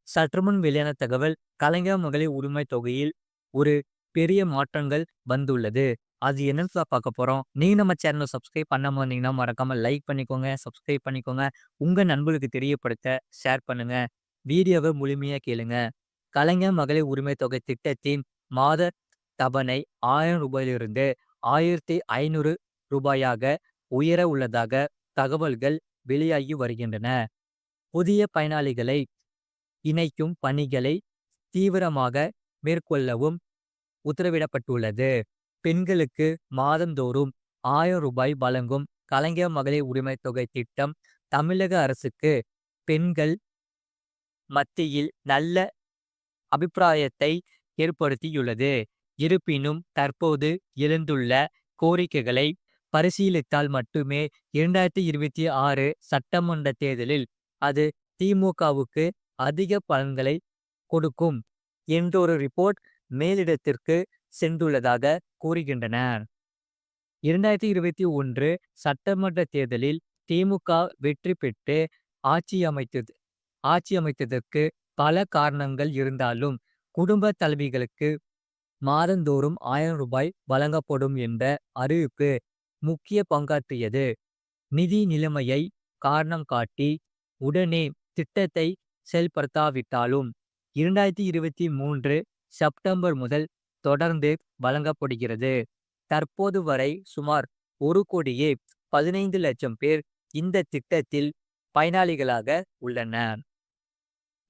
சற்றுமுன் வெளியான தகவல் கலைஞர் மகளிர் உரிமை தொகையில் ஒரு பெரிய மாற்றங்கள் வந்துள்ளது. அது என்னன்னு பார்க்க போறோம். நீங்க நம்ம சேனலை சப்ஸ்கிரைப் பண்ணாம இருந்தீங்கன்னா மறக்காம லைக் பண்ணிக்கோங்க, சப்ஸ்கிரைப் பண்ணிக்கோங்க. உங்க நண்பர்களுக்கு தெரியப்படுத்த ஷேர் பண்ணுங்க. வீடியோவை முழுமையா கேளுங்க. கலைஞர் மகளிர் உரிமை தொகை திட்டத்தின் மாத தவணை ரூ. 1000 ரூ. 1500 உயர உள்ளதாக தகவல்கள் வெளியாகி வருகின்றன. புதிய பயனாளிகளை இணைக்கும் பணிகளை தீவிரமாக மேற்கொள்ளவும் உத்தரவிடப்பட்டுள்ளது. பெண்களுக்கு மாதந்தோறும் ரூ. 1000 வழங்கும் கலைஞர் மகளிர் உரிமை தொகை திட்டம் தமிழக அரசுக்கு பெண்கள் மத்தியில் நல்ல அபிப்பிராயத்தை ஏற்படுத்தியுள்ளது. இருப்பினும் தற்போது எழுந்துள்ள கோரிக்கைகளை பரிசீலித்தால் மட்டுமே 2026 சட்டமன்ற தேர்தலில் அது திமுகவுக்கு அதிக பலன்களை கொடுக்கும் என்றொரு ரிப்போர்ட் மேலிடத்திற்கு சென்றுள்ளதாக கூறுகின்றன. 2021 சட்டமன்ற தேர்தலில் திமுக வெற்றி பெற்று ஆட்சி அமைத்ததற்கு பல காரணங்கள் இருந்தாலும் குடும்ப தலைவிகளுக்கு மாதந்தோறும் ரூ. 1000 வழங்கப்படும் என்ற அறிவிப்பு முக்கிய பங்காற்றியது. நிதி நிலைமையை காரணம் காட்டி உடனே திட்டத்தை செயல்படுத்தாவிட்டாலும் 2023 செப்டம்பர் முதல் தொடர்ந்து வழங்கப்படுகிறது. தற்போது வரை சுமார் 1,15,00,000 பேர் இந்த திட்டத்தில் பயனாளிகளாக உள்ளனர்.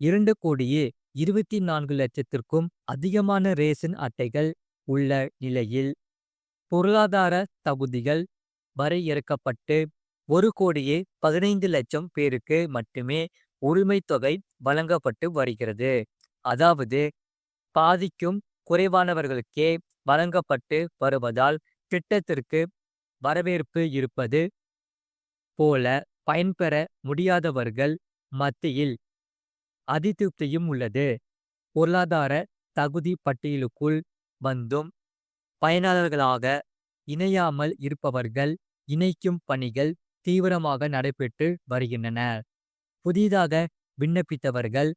2,24,00,000க்கும் அதிகமான ரேஷன் அட்டைகள் உள்ள நிலையில் பொருளாதார தகுதிகள் வரையறுக்கப்பட்டு 1,15,00,000 பேருக்கு மட்டுமே உரிமை தொகை வழங்கப்பட்டு வருகிறது. அதாவது பாதிக்கும் குறைவானவர்களுக்கே வழங்கப்பட்டு வருவதால் திட்டத்திற்கு வரவேற்பு இருப்பது போல பயன்பெற முடியாதவர்கள் மத்தியில் அதிருப்தியும் உள்ளது. பொருளாதார தகுதி பட்டியலுக்குள் வந்தும் பயனாளர்களாக இணையாமல் இருப்பவர்கள் இணைக்கும் பணிகள் தீவிரமாக நடைபெற்று வருகின்றன. புதிதாக விண்ணப்பித்தவர்கள்,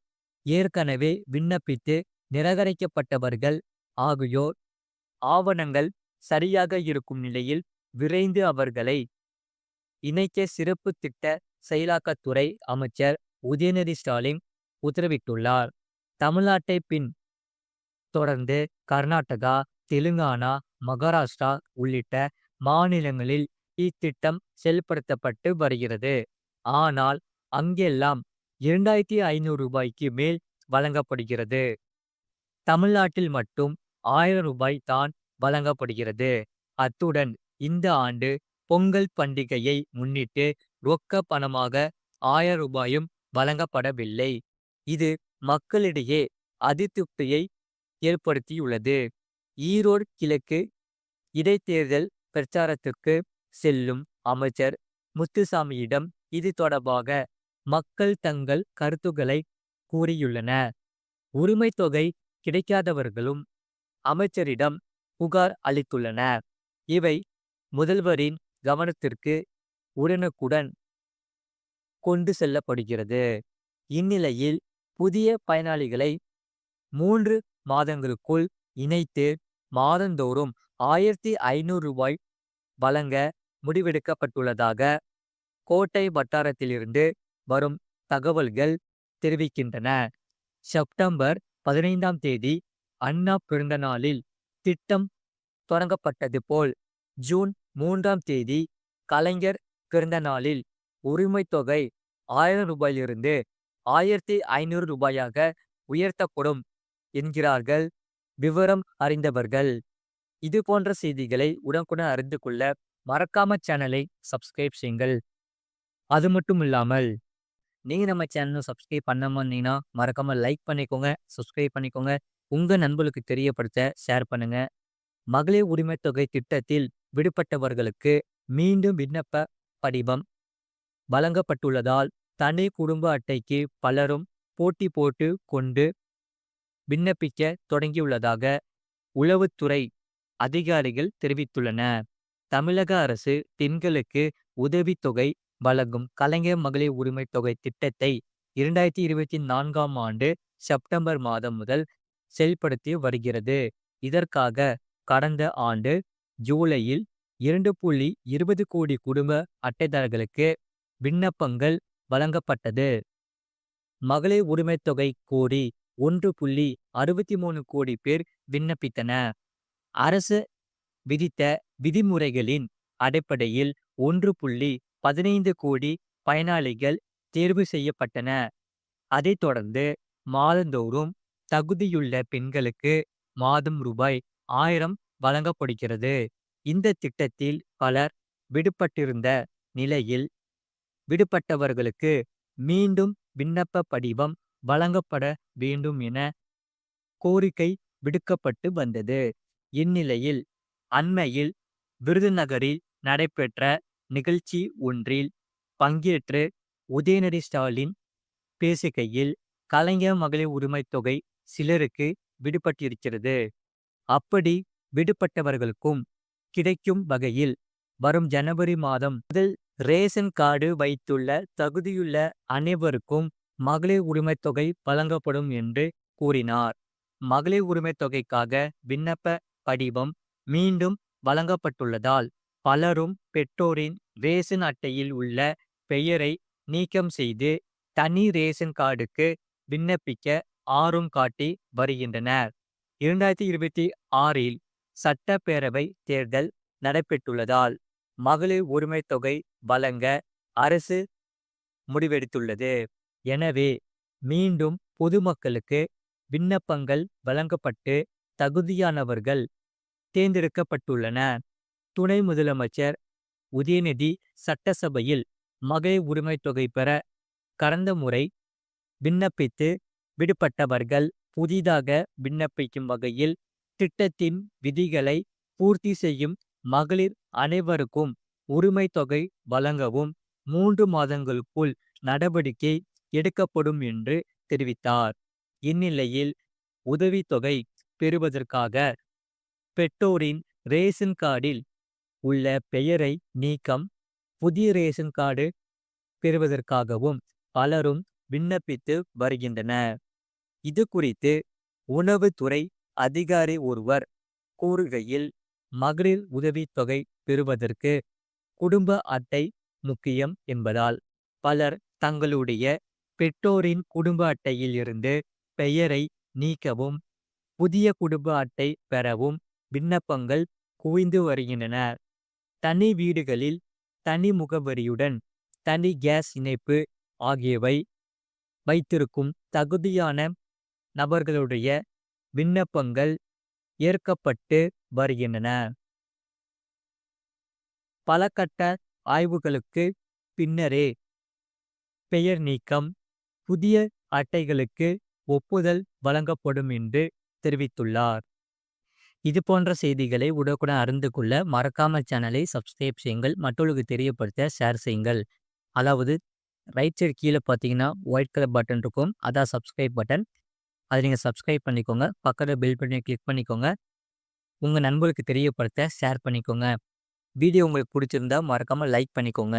ஏற்கனவே விண்ணப்பித்து நிராகரிக்கப்பட்டவர்கள் ஆகியோர் ஆவணங்கள் சரியாக இருக்கும் நிலையில் விரைந்து அவர்களை இணைக்க சிறப்பு திட்ட செயலாக்கத்துறை அமைச்சர் உதயநிதி ஸ்டாலின் உத்தரவிட்டுள்ளார். தமிழ்நாட்டை பின் தொடர்ந்து கர்நாடகா, தெலுங்கானா, மகாராஷ்டிரா உள்ளிட்ட மாநிலங்களில் இத்திட்டம் செயல்படுத்தப்பட்டு வருகிறது. ஆனால் அங்கெல்லாம் ரூ. 2,500 மேல் வழங்கப்படுகிறது. தமிழ்நாட்டில் மட்டும் ரூ. 1000 தான் வழங்கப்படுகிறது. அத்துடன் இந்த ஆண்டு பொங்கல் பண்டிகையை முன்னிட்டு ரொக்க பணமாக ரூ. 1000 வழங்கப்படவில்லை. இது மக்களிடையே அதிருப்தியை ஏற்படுத்தியுள்ளது. ஈரோடு கிழக்கு இடைத்தேர்தல் பிரச்சாரத்திற்கு செல்லும் அமைச்சர் முத்துசாமியிடம் இது தொடர்பாக மக்கள் தங்கள் கருத்துக்களை கூறியுள்ளனர். உரிமை தொகை கிடைக்காதவர்களும் அமைச்சரிடம் புகார் அளித்துள்ளனர். இவை முதல்வரின் கவனத்திற்கு உடனுக்குடன் கொண்டு செல்லப்படுகிறது. இந்நிலையில் புதிய பயனாளிகளை 3 மாதங்களுக்குள் இணைத்து மாதந்தோறும் ரூ. 1,500 வழங்க முடிவெடுக்கப்பட்டுள்ளதாக கோட்டை வட்டாரத்திலிருந்து வரும் தகவல்கள் தெரிவிக்கின்றன. செப்டம்பர் 15ஆம் தேதி அண்ணா பிறந்த நாளில் திட்டம் தொடங்கப்பட்டது போல் ஜூன் 3ஆம் தேதி கலைஞர் பிறந்த நாளில் உரிமை தொகை ரூ. 1000 ரூபாயாக உயர்த்தப்படும் என்கிறார்கள் விவரம் அறிந்தவர்கள். இது போன்ற செய்திகளை உடனுக்குடன் அறிந்து கொள்ள மறக்காம சேனலை சப்ஸ்கிரைப் செய்யுங்கள். அது மட்டும் இல்லாமல் நீங்க நம்ம சேனலை சப்ஸ்கிரைப் பண்ணாம இருந்தீங்கன்னா மறக்காம லைக் பண்ணிக்கோங்க, சப்ஸ்கிரைப் பண்ணிக்கோங்க. உங்க நண்பர்களுக்கு தெரியப்படுத்த ஷேர் பண்ணுங்க. மகளிர் உரிமை தொகை திட்டத்தில் விடுபட்டவர்களுக்கு மீண்டும் விண்ணப்ப படிவம் வழங்கப்பட்டுள்ளதால் தனி குடும்ப அட்டைக்கு பலரும் போட்டி போட்டு கொண்டு விண்ணப்பிக்க தொடங்கியுள்ளதாக உளவுத்துறை அதிகாரிகள் தெரிவித்துள்ளனர். தமிழக அரசு பெண்களுக்கு உதவித்தொகை வழங்கும் கலைஞர் மகளிர் உரிமை தொகை திட்டத்தை 2024ஆம் ஆண்டு செப்டம்பர் மாதம் முதல் செயல்படுத்தி வருகிறது. இதற்காக கடந்த ஆண்டு ஜூலையில் 2.20 கோடி குடும்ப அட்டைதாரர்களுக்கு விண்ணப்பங்கள் வழங்கப்பட்டது. மகளிர் உரிமைத் தொகை கோரி 1.63 கோடி பேர் விண்ணப்பித்தன. அரசு விதித்த விதிமுறைகளின் அடிப்படையில் 1.15 கோடி பயனாளிகள் தேர்வு செய்யப்பட்டன. அதைத் தொடர்ந்து மாதந்தோறும் தகுதியுள்ள பெண்களுக்கு மாதம் ரூபாய் 1000 வழங்கப்படுகிறது. இந்த திட்டத்தில் பலர் விடுபட்டிருந்த நிலையில் விடுபட்டவர்களுக்கு மீண்டும் விண்ணப்ப படிவம் வழங்கப்பட வேண்டும் என கோரிக்கை விடுக்கப்பட்டு வந்தது. இந்நிலையில் அண்மையில் விருதுநகரில் நடைபெற்ற நிகழ்ச்சி ஒன்றில் பங்கேற்று உதயநிதி ஸ்டாலின் பேசுகையில் கலைஞர் மகளிர் உரிமைத் தொகை சிலருக்கு விடுபட்டிருக்கிறது. அப்படி விடுபட்டவர்களுக்கும் கிடைக்கும் வகையில் வரும் ஜனவரி மாதம் முதல் ரேஷன் கார்டு வைத்துள்ள தகுதியுள்ள அனைவருக்கும் மகளிர் உரிமைத் தொகை வழங்கப்படும் என்று கூறினார். மகளிர் உரிமைத் தொகைக்காக விண்ணப்ப படிவம் மீண்டும் வழங்கப்பட்டுள்ளதால் பலரும் பெற்றோரின் ரேஷன் அட்டையில் உள்ள பெயரை நீக்கம் செய்து தனி ரேஷன் கார்டுக்கு விண்ணப்பிக்க ஆர்வம் காட்டி வருகின்றனர். 2026இல் சட்டப்பேரவை தேர்தல் நடைபெற்றுள்ளதால் மகளிர் உரிமைத் தொகை வழங்க அரசு முடிவெடுத்துள்ளது. எனவே மீண்டும் பொதுமக்களுக்கு விண்ணப்பங்கள் வழங்கப்பட்டு தகுதியானவர்கள் தேர்ந்தெடுக்கப்பட்டுள்ளனர். துணை முதலமைச்சர் உதயநிதி சட்டசபையில் மகளிர் உரிமைத் தொகை பெற கடந்த முறை விண்ணப்பித்து விடுபட்டவர்கள் புதிதாக விண்ணப்பிக்கும் வகையில் திட்டத்தின் விதிகளை பூர்த்தி செய்யும் மகளிர் அனைவருக்கும் உரிமைத் தொகை வழங்கவும் 3 மாதங்களுக்குள் நடவடிக்கை எடுக்கப்படும் என்று தெரிவித்தார். இந்நிலையில் உதவித்தொகை பெறுவதற்காக பெற்றோரின் ரேஷன் கார்டில் உள்ள பெயரை நீக்கம், புதிய ரேஷன் கார்டு பெறுவதற்காகவும் பலரும் விண்ணப்பித்து வருகின்றனர். இது குறித்து உணவுத்துறை அதிகாரி ஒருவர் கூறுகையில், மகளிர் உதவித்தொகை பெறுவதற்கு குடும்ப அட்டை முக்கியம் என்பதால் பலர் தங்களுடைய பெற்றோரின் குடும்ப அட்டையில் இருந்து பெயரை நீக்கவும், புதிய குடும்ப அட்டை பெறவும் விண்ணப்பங்கள் குவிந்து வருகின்றன. தனி வீடுகளில் தனி முகவரியுடன் தனி கேஸ் இணைப்பு ஆகியவை வைத்திருக்கும் தகுதியான நபர்களுடைய விண்ணப்பங்கள் ஏற்கப்பட்டு வருகின்றன. பல கட்ட ஆய்வுகளுக்கு பின்னரே பெயர் நீக்கம், புதிய அட்டைகளுக்கு ஒப்புதல் வழங்கப்படும் என்று தெரிவித்துள்ளார். இது போன்ற செய்திகளை உடனுக்குடன் அறிந்து கொள்ள மறக்காம சேனலை சப்ஸ்கிரைப் செய்யுங்கள். மற்றவர்களுக்கு தெரியப்படுத்த ஷேர் செய்யுங்கள். அதாவது ரைட் சைடு கீழே பார்த்தீங்கன்னா ஒயிட் கலர் பட்டன் இருக்கும், அதான் சப்ஸ்கிரைப் பட்டன். அதை நீங்கள் சப்ஸ்கிரைப் பண்ணிக்கோங்க. பக்கத்தில் பெல் பட்டனை கிளிக் பண்ணிக்கோங்க. உங்கள் நண்பர்களுக்கு தெரியப்படுத்த ஷேர் பண்ணிக்கோங்க. வீடியோ உங்களுக்கு பிடிச்சிருந்தா மறக்காமல் லைக் பண்ணிக்கோங்க.